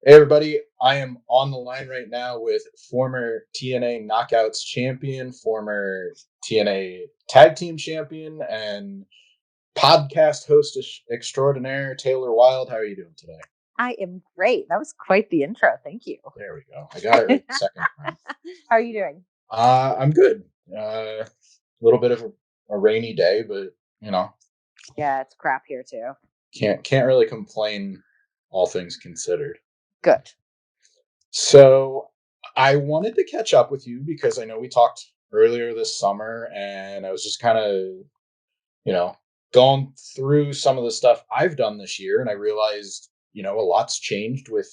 Hey everybody, I am on the line right now with former TNA Knockouts champion, former TNA Tag Team champion, and podcast host extraordinaire, Taylor Wilde. How are you doing today? I am great. That was quite the intro. Thank you. There we go. I got it right the second time. How are you doing? I'm good. A little bit of a rainy day, but you know, Yeah, it's crap here too. can't really complain, all things considered. Good. So I wanted to catch up with you because I know we talked earlier this summer, and I was just kind of, you know, going through some of the stuff I've done this year, and I realized, a lot's changed with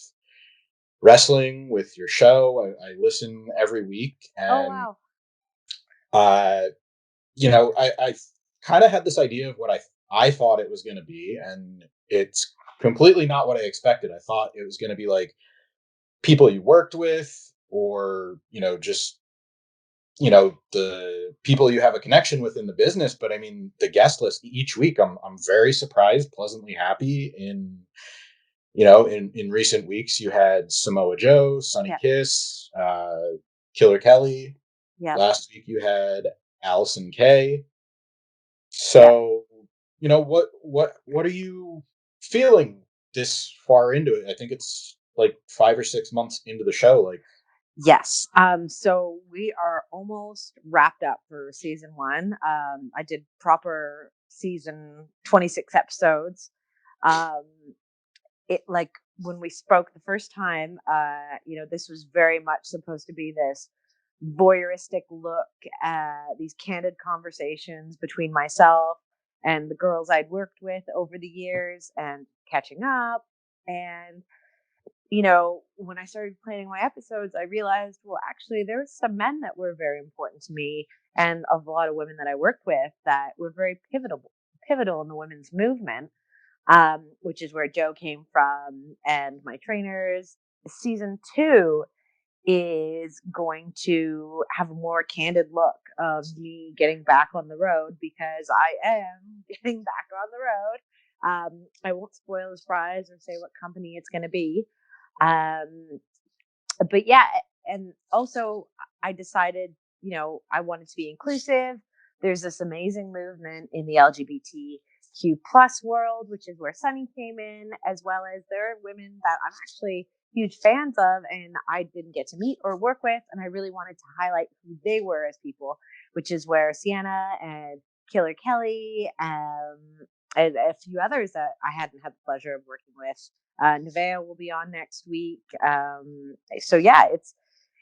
wrestling, with your show. I listen every week, Oh, and wow. uh, I kind of had this idea of what I thought it was going to be, and it's completely not what I expected. I thought it was going to be like people you worked with, or just the people you have a connection with in the business. But I mean, the guest list each week, I'm very surprised, pleasantly happy. In recent weeks, you had Samoa Joe, Sonny Yeah. Kiss, Killer Kelly. Yeah. Last week you had Allison Kay. Yeah. So what are you feeling this far into it? I think it's like 5 or 6 months into the show. Like, Yes. So we are almost wrapped up for season one. I did proper season 26 episodes. Um, it like when we spoke the first time, this was very much supposed to be this voyeuristic look at these candid conversations between myself and the girls I'd worked with over the years and catching up. And, when I started planning my episodes, I realized, well, actually, there was some men that were very important to me and a lot of women that I worked with that were very pivotal in the women's movement, which is where Joe came from and my trainers. Season two is going to have a more candid look of me getting back on the road because I am getting back on the road. I won't spoil the surprise or say what company it's going to be. Um, but yeah, and also I decided, I wanted to be inclusive. There's this amazing movement in the LGBTQ plus world, which is where Sunny came in, as well as there are women that I'm actually huge fans of and I didn't get to meet or work with. And I really wanted to highlight who they were as people, which is where Sienna and Killer Kelly, and a few others that I hadn't had the pleasure of working with. Nevaeh will be on next week. So yeah,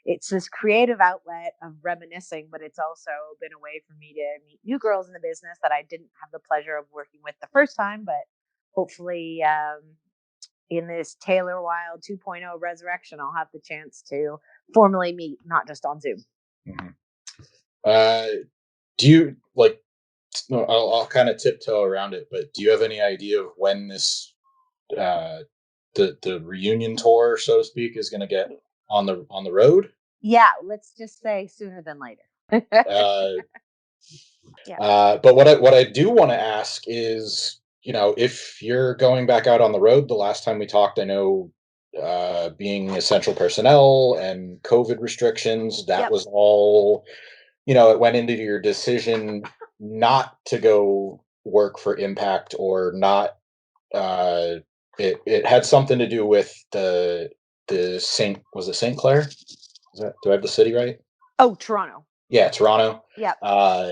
it's this creative outlet of reminiscing, but it's also been a way for me to meet new girls in the business that I didn't have the pleasure of working with the first time, but hopefully in this Taylor Wilde 2.0 resurrection, I'll have the chance to formally meet, not just on Zoom. mhm. uh, do you like? No, I'll kind of tiptoe around it, but do you have any idea of when this uh, the reunion tour, so to speak, is going to get on the road? Yeah, let's just say sooner than later. Uh, Yeah. but what I do want to ask is, if you're going back out on the road. The last time we talked, I know, being essential personnel and COVID restrictions, that Yep. was all, it went into your decision not to go work for Impact, or not. Uh, it had something to do with the Saint, was it Saint Clair? Do I have the city right? Oh, Toronto. Yeah, Toronto. Yep. Uh,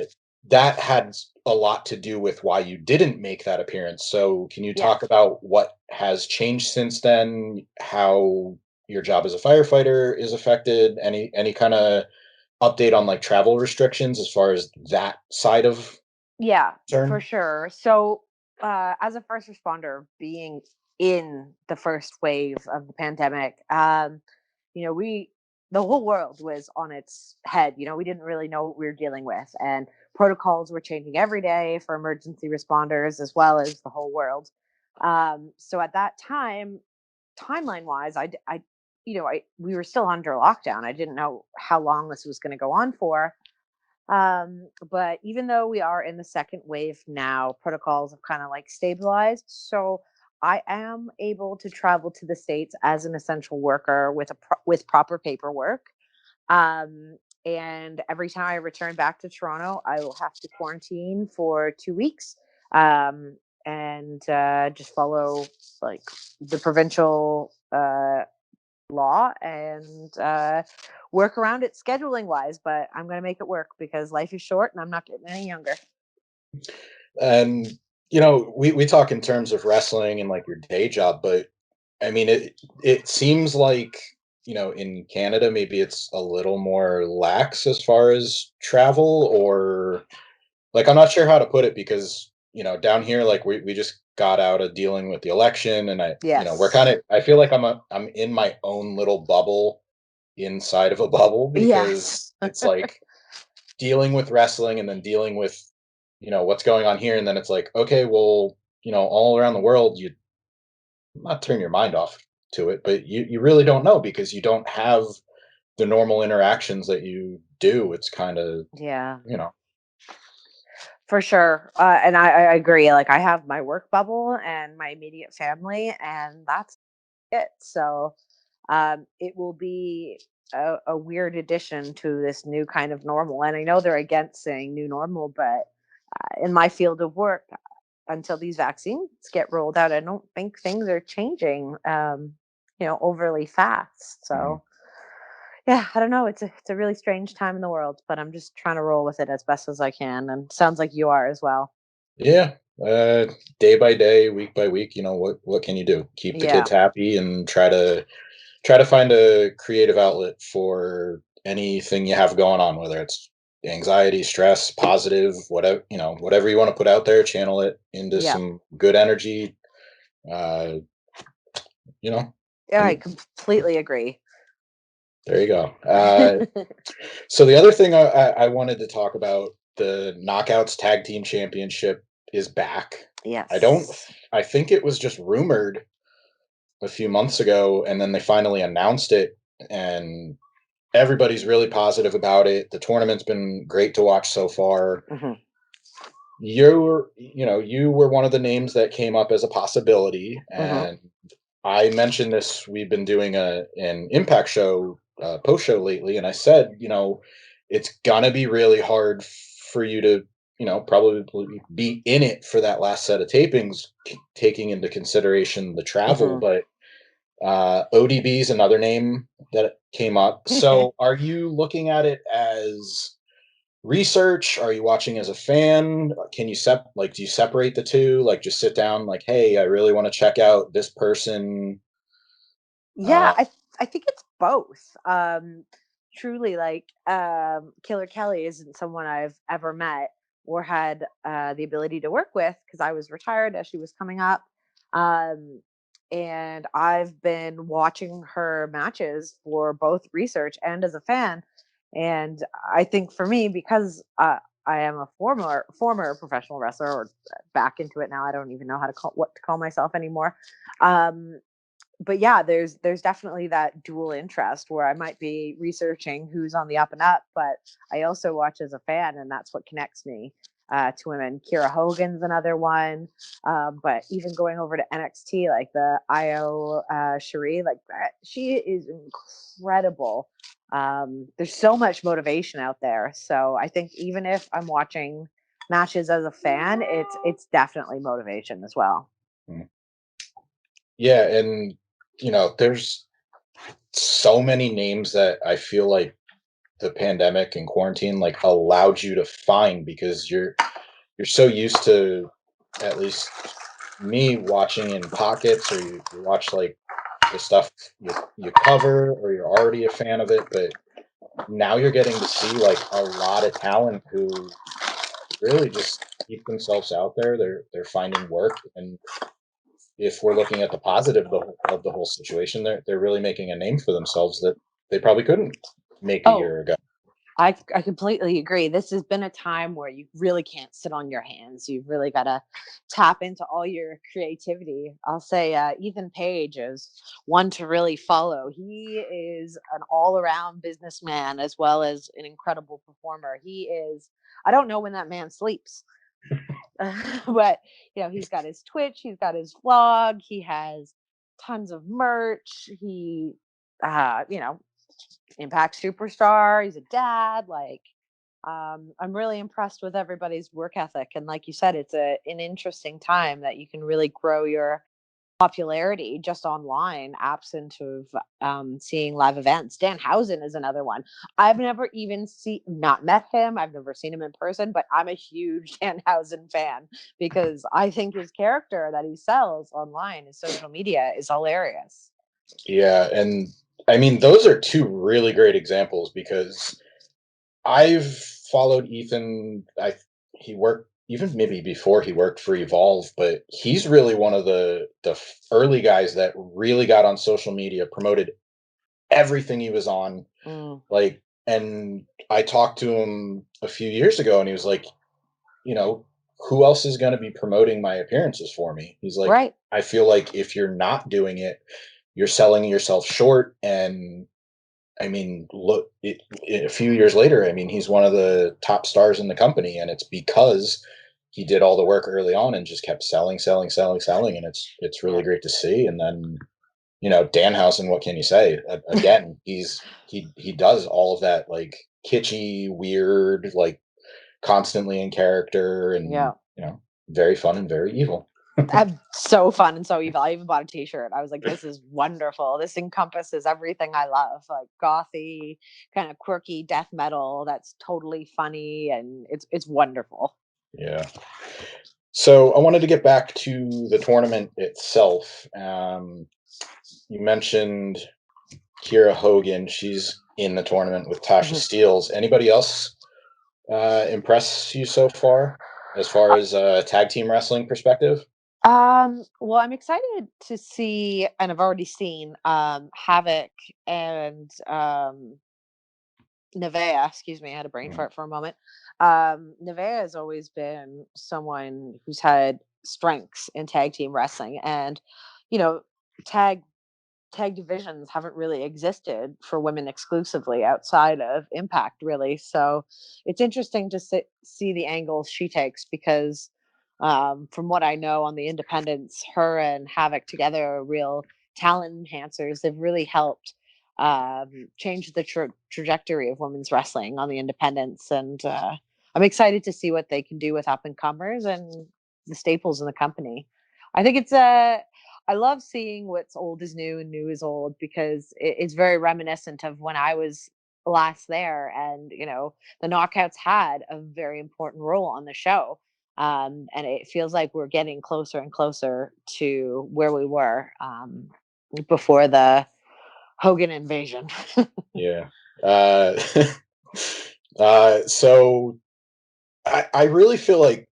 that had a lot to do with why you didn't make that appearance. So, can you Yeah. talk about what has changed since then? How your job as a firefighter is affected? Any kind of update on like travel restrictions as far as that side of Yeah, for concern? sure. So, as a first responder, being in the first wave of the pandemic, we the whole world was on its head. We didn't really know what we were dealing with, and protocols were changing every day for emergency responders as well as the whole world. So at that time, timeline wise, we were still under lockdown. I didn't know how long this was going to go on for. But even though we are in the second wave now, protocols have kind of like stabilized. So I am able to travel to the States as an essential worker with with proper paperwork. Um, and every time I return back to Toronto, I will have to quarantine for 2 weeks, um, and just follow like the provincial law and work around it scheduling wise. But I'm going to make it work because life is short and I'm not getting any younger. And we talk in terms of wrestling and like your day job, but I mean it seems like in Canada maybe it's a little more lax as far as travel, or like I'm not sure how to put it because down here like we just got out of dealing with the election, and we're kind Yes. of, I feel like I'm in my own little bubble inside of a bubble because Yes. it's like dealing with wrestling and then dealing with what's going on here, and then it's like, okay, well, all around the world, you not turn your mind off to it, but you really don't know because you don't have the normal interactions that you do. It's kind of, Yeah. you know For sure. And I agree. Like I have my work bubble and my immediate family, and that's it. So it will be a weird addition to this new kind of normal. And I know they're against saying new normal, but in my field of work, until these vaccines get rolled out, I don't think things are changing, overly fast. Mhm. So yeah, I don't know. It's a really strange time in the world, but I'm just trying to roll with it as best as I can. And sounds like you are as well. Yeah, day by day, week by week, what can you do? Keep the Yeah. kids happy and try to find a creative outlet for anything you have going on, whether it's anxiety, stress, positive, whatever, whatever you want to put out there, channel it into Yeah. some good energy. Uh, you know, Yeah, I and completely agree. there you go. So the other thing I wanted to talk about, the Knockouts Tag Team Championship is back. I don't, Yes. I think it was just rumored a few months ago, and then they finally announced it, and everybody's really positive about it. The tournament's been great to watch so far. Hmm. You were one of the names that came up as a possibility, Hmm. and I mentioned this. We've been doing an Impact show, post show lately, and I said, it's gonna be really hard for you to, probably be in it for that last set of tapings, taking into consideration the travel. Hmm. But ODB is another name that came up. So, are you looking at it as research? Are you watching as a fan? Can you do you separate the two? Like, just sit down, like, hey, I really want to check out this person. Yeah, Uh, I think it's both. Truly, like Killer Kelly isn't someone I've ever met or had the ability to work with because I was retired as she was coming up. Um, and I've been watching her matches for both research and as a fan. And I think for me, because I am a former professional wrestler, or back into it now, I don't even know how to call myself anymore. Um, but yeah, there's definitely that dual interest where I might be researching who's on the up and up, but I also watch as a fan, and that's what connects me to women. Kira Hogan's another one, but even going over to NXT, like the Io Cherie, like she is incredible. There's so much motivation out there, so I think even if I'm watching matches as a fan, it's definitely motivation as well. mm, yeah, and there's so many names that I feel like the pandemic and quarantine like allowed you to find, because you're so used to, at least me, watching in pockets, or you watch like the stuff you cover, or you're already a fan of it, but now you're getting to see like a lot of talent who really just keep themselves out there. They're finding work, and if we're looking at the positive of the whole situation, they're really making a name for themselves that they probably couldn't make a Oh, year ago. I completely agree. This has been a time where you really can't sit on your hands. You've really got to tap into all your creativity. I'll say Ethan Page is one to really follow. He is an all around businessman as well as an incredible performer. He is, I don't know when that man sleeps. But he's got his Twitch, he's got his vlog, he has tons of merch. He, Impact superstar. He's a dad. Like, I'm really impressed with everybody's work ethic. And like you said, it's an interesting time that you can really grow your popularity just online, absent of seeing live events. Danhausen is another one. I've never even not met him. I've never seen him in person, but I'm a huge Danhausen fan because I think his character that he sells online, his social media, is hilarious. Yeah, and I mean those are two really great examples because I've followed Ethan. He worked even maybe before he worked for Evolve, but he's really one of the early guys that really got on social media, promoted everything he was on. Mm, Like, and I talked to him a few years ago, and he was like, you know, who else is going to be promoting my appearances for me? He's like, right. I feel like if you're not doing it, you're selling yourself short. And I mean, look, a few years later, I mean, he's one of the top stars in the company, and it's because he did all the work early on and just kept selling, selling, selling, selling, and it's really Yeah. great to see. And then Danhausen, what can you say? Again, he does all of that like kitschy, weird, like constantly in character, and Yeah. very fun and very evil. So fun and so evil. I even bought a t-shirt. I was like, this is wonderful. This encompasses everything I love, like gothy, kind of quirky death metal that's totally funny, and it's wonderful. Yeah. So I wanted to get back to the tournament itself. You mentioned Kira Hogan. She's in the tournament with Tasha Mhm. Steeles. Anybody else impress you so far as tag team wrestling perspective? Well, I'm excited to see, and I've already seen Havoc and Nevea, excuse me, I had a brain Mm, fart for a moment. Nevea has always been someone who's had strengths in tag team wrestling, and you know, tag tag divisions haven't really existed for women exclusively outside of Impact, really. So it's interesting to see the angles she takes because, from what I know on the independents, her and Havoc together are real talent enhancers. They've really helped change the trajectory of women's wrestling on the independents. And I'm excited to see what they can do with up and comers and the staples in the company. I think I love seeing what's old is new and new is old because it's very reminiscent of when I was last there. And, the knockouts had a very important role on the show. And it feels like we're getting closer and closer to where we were before the Hogan invasion. yeah. Uh, so I really feel like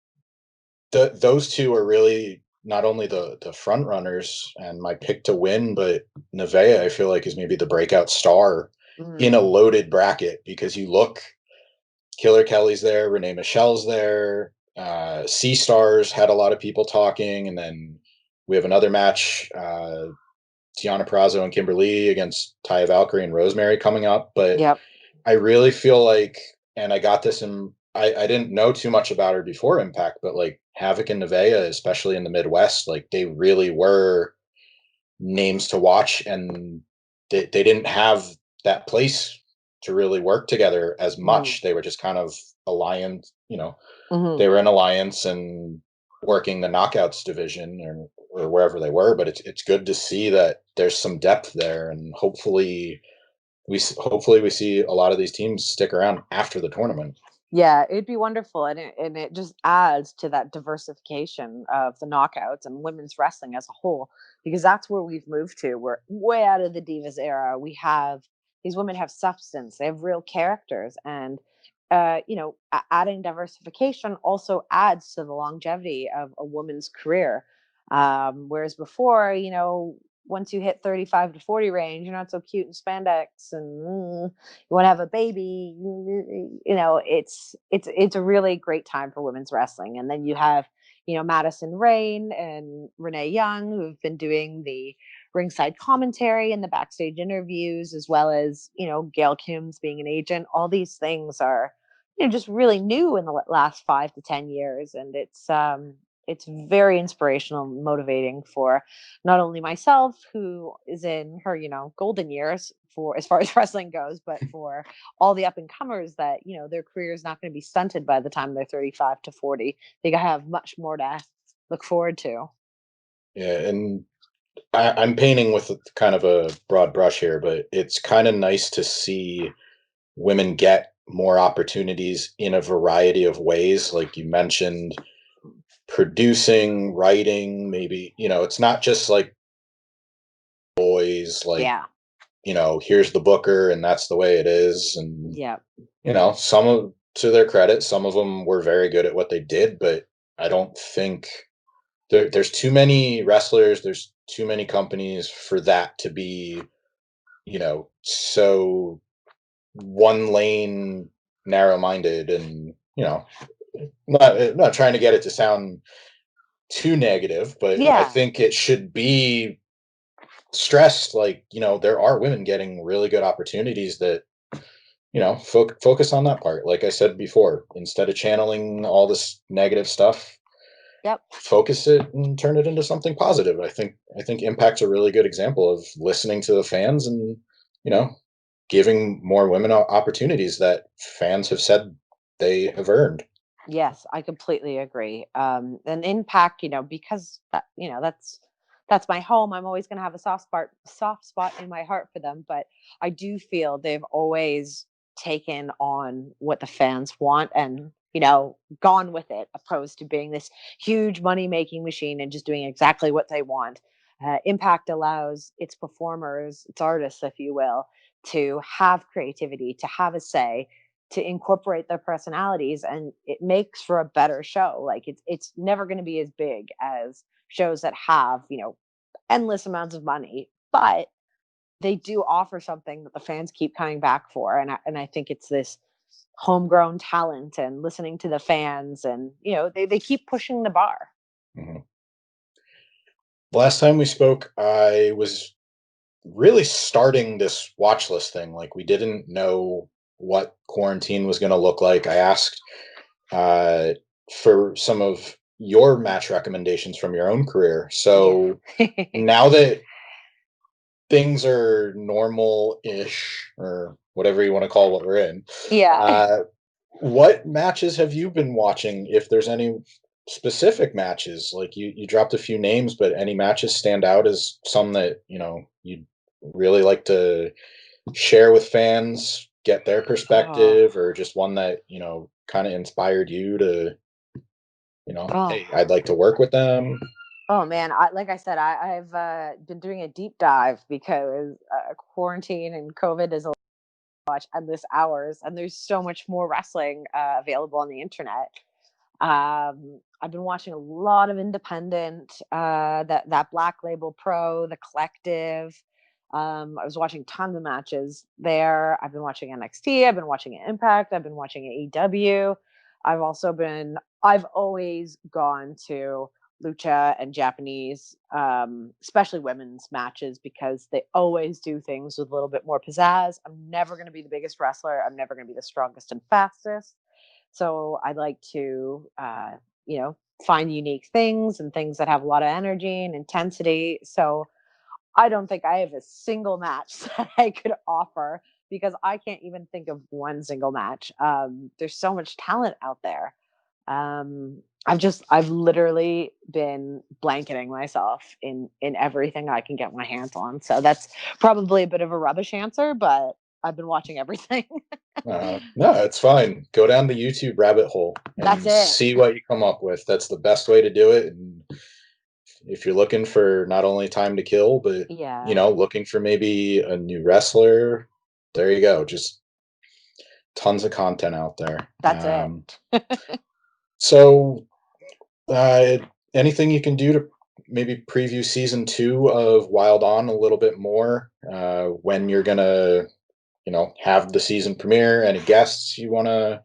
those two are really not only the front runners and my pick to win, but Nevea I feel like is maybe the breakout star in a Mm, loaded bracket because you look, Killer Kelly's there, Renee Michelle's there, Sea Stars had a lot of people talking, and then we have another match, Tiana Perazo and Kimberly against Taya Valkyrie and Rosemary coming up. But yep. I really feel like, and I got this in, I didn't know too much about her before Impact, but like Havoc and Nevea, especially in the Midwest, like they really were names to watch, and they didn't have that place to really work together as Mm, much. They were just kind of alliance, hmm. they were in alliance and working the knockouts division or wherever they were. But it's good to see that there's some depth there, and hopefully we see a lot of these teams stick around after the tournament. Yeah, it'd be wonderful, and it just adds to that diversification of the knockouts and women's wrestling as a whole, because that's where we've moved to. We're way out of the divas era. We have these women have substance, they have real characters, and adding diversification also adds to the longevity of a woman's career. Whereas before, once you hit 35 to 40 range, you're not so cute in spandex and you want to have a baby, it's a really great time for women's wrestling. And then you have, Madison Rain and Renee Young, who've been doing the ringside commentary and the backstage interviews, as well as, Gail Kim's being an agent. All these things are just really new in the last 5 to 10 years, and it's very inspirational, and motivating for not only myself, who is in her golden years for as far as wrestling goes, but for all the up and comers that their career is not going to be stunted by the time they're 35 to 40. They have much more to look forward to. Yeah, and I'm painting with kind of a broad brush here, but it's kind of nice to see women get more opportunities in a variety of ways. Like you mentioned, producing, writing, maybe, it's not just like boys, like, Yeah. here's the booker and that's the way it is. And, Yeah. some of, to their credit, some of them were very good at what they did, but I don't think there's too many wrestlers, there's too many companies for that to be, so one lane, narrow minded, and not trying to get it to sound too negative, but I Yeah. think it should be stressed, like, there are women getting really good opportunities that, focus on that part. Like I said before, instead of channeling all this negative stuff, Yep. focus it and turn it into something positive. I think Impact's a really good example of listening to the fans and, you know, giving more women opportunities that fans have said they have earned. Yes, I completely agree. And Impact, because that's my home. I'm always going to have a soft spot in my heart for them. But I do feel they've always taken on what the fans want and gone with it, opposed to being this huge money making machine and just doing exactly what they want. Impact allows its performers, its artists, if you will, to have creativity, to have a say, to incorporate their personalities, and it makes for a better show. Like it's never going to be as big as shows that have endless amounts of money, but they do offer something that the fans keep coming back for. And I think it's this homegrown talent and listening to the fans, and they keep pushing the bar. Mhm. Last time we spoke, I was really starting this watch list thing. Like, we didn't know what quarantine was going to look like. I asked uh, for some of your match recommendations from your own career. Yeah. So now that things are normal-ish, or whatever you want to call what we're in, Yeah. uh, what matches have you been watching? If there's any specific matches, like you dropped a few names, but any matches stand out as some that you'd really like to share with fans, get their Oh. perspective, or just one that kind of inspired you to, Oh. hey, I'd like to work with them. Oh man, like I said, I've been doing a deep dive because quarantine and COVID is watch endless hours, and there's so much more wrestling available on the internet. I've been watching a lot of independent, that Black Label Pro, the Collective. I was watching tons of matches there. I've been watching NXT. I've been watching Impact. I've been watching AEW. I've always gone to lucha and Japanese, especially women's matches, because they always do things with a little bit more pizzazz. I'm never going to be the biggest wrestler. I'm never going to be the strongest and fastest. So I like to, find unique things and things that have a lot of energy and intensity. So I don't think I have a single match that I could offer, because I can't even think of one single match. There's so much talent out there. I've literally been blanketing myself in everything I can get my hands on. So that's probably a bit of a rubbish answer, but I've been watching everything. No, it's fine. Go down the YouTube rabbit hole That's and it. see what you come up with. That's the best way to do it. And if you're looking for not only time to kill, but Yeah, looking for maybe a new wrestler, there you go. Just tons of content out there. that's it. So, uh, anything you can do to maybe preview season 2 of Wild On a little bit more? When you're gonna, have the season premiere? Any guests you want to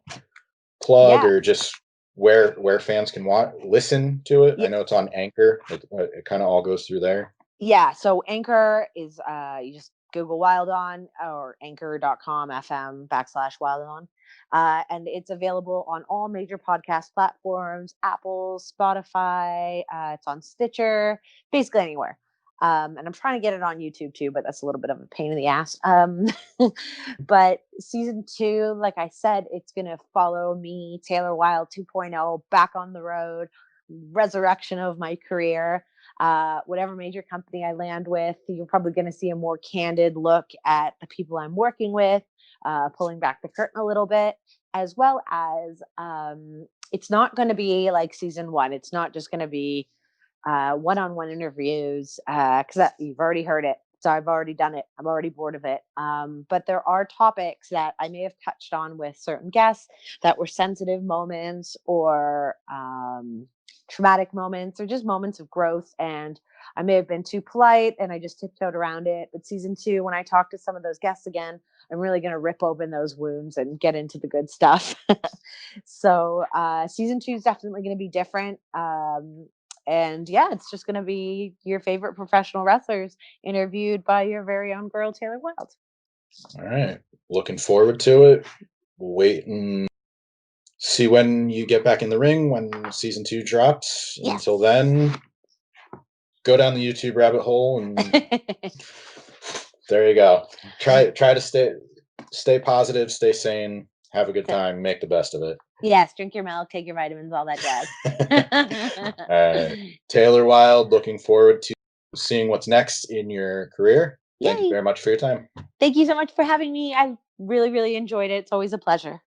plug, Yeah. or just where fans can listen to it? I Yeah. know it's on Anchor. It kind of all goes through there. Yeah, so Anchor is you just Google Wilde on or anchor.com FM/Wilde on. And it's available on all major podcast platforms, Apple, Spotify, it's on Stitcher, basically anywhere. And I'm trying to get it on YouTube too, but that's a little bit of a pain in the ass. But season two, like I said, it's going to follow me, Taylor Wilde 2.0, back on the road, resurrection of my career. Whatever major company I land with, you're probably going to see a more candid look at the people I'm working with, pulling back the curtain a little bit, as well as it's not going to be like season one. It's not just going to be one-on-one interviews because you've already heard it. So I've already done it. I'm already bored of it. But there are topics that I may have touched on with certain guests that were sensitive moments or traumatic moments or just moments of growth. And I may have been too polite and I just tiptoed around it. But season two, when I talk to some of those guests again, I'm really going to rip open those wounds and get into the good stuff. So season two is definitely going to be different. And yeah, it's just going to be your favorite professional wrestlers interviewed by your very own girl, Taylor Wilde. All right. Looking forward to it. We'll wait and see when you get back in the ring when season two drops. Yes. Until then, go down the YouTube rabbit hole and there you go. Try to stay positive, stay sane, have a good time, make the best of it. Yes, drink your milk, take your vitamins, all that jazz. Taylor Wilde, looking forward to seeing what's next in your career. Thank you very much for your time. Thank you so much for having me. I really, really enjoyed it. It's always a pleasure.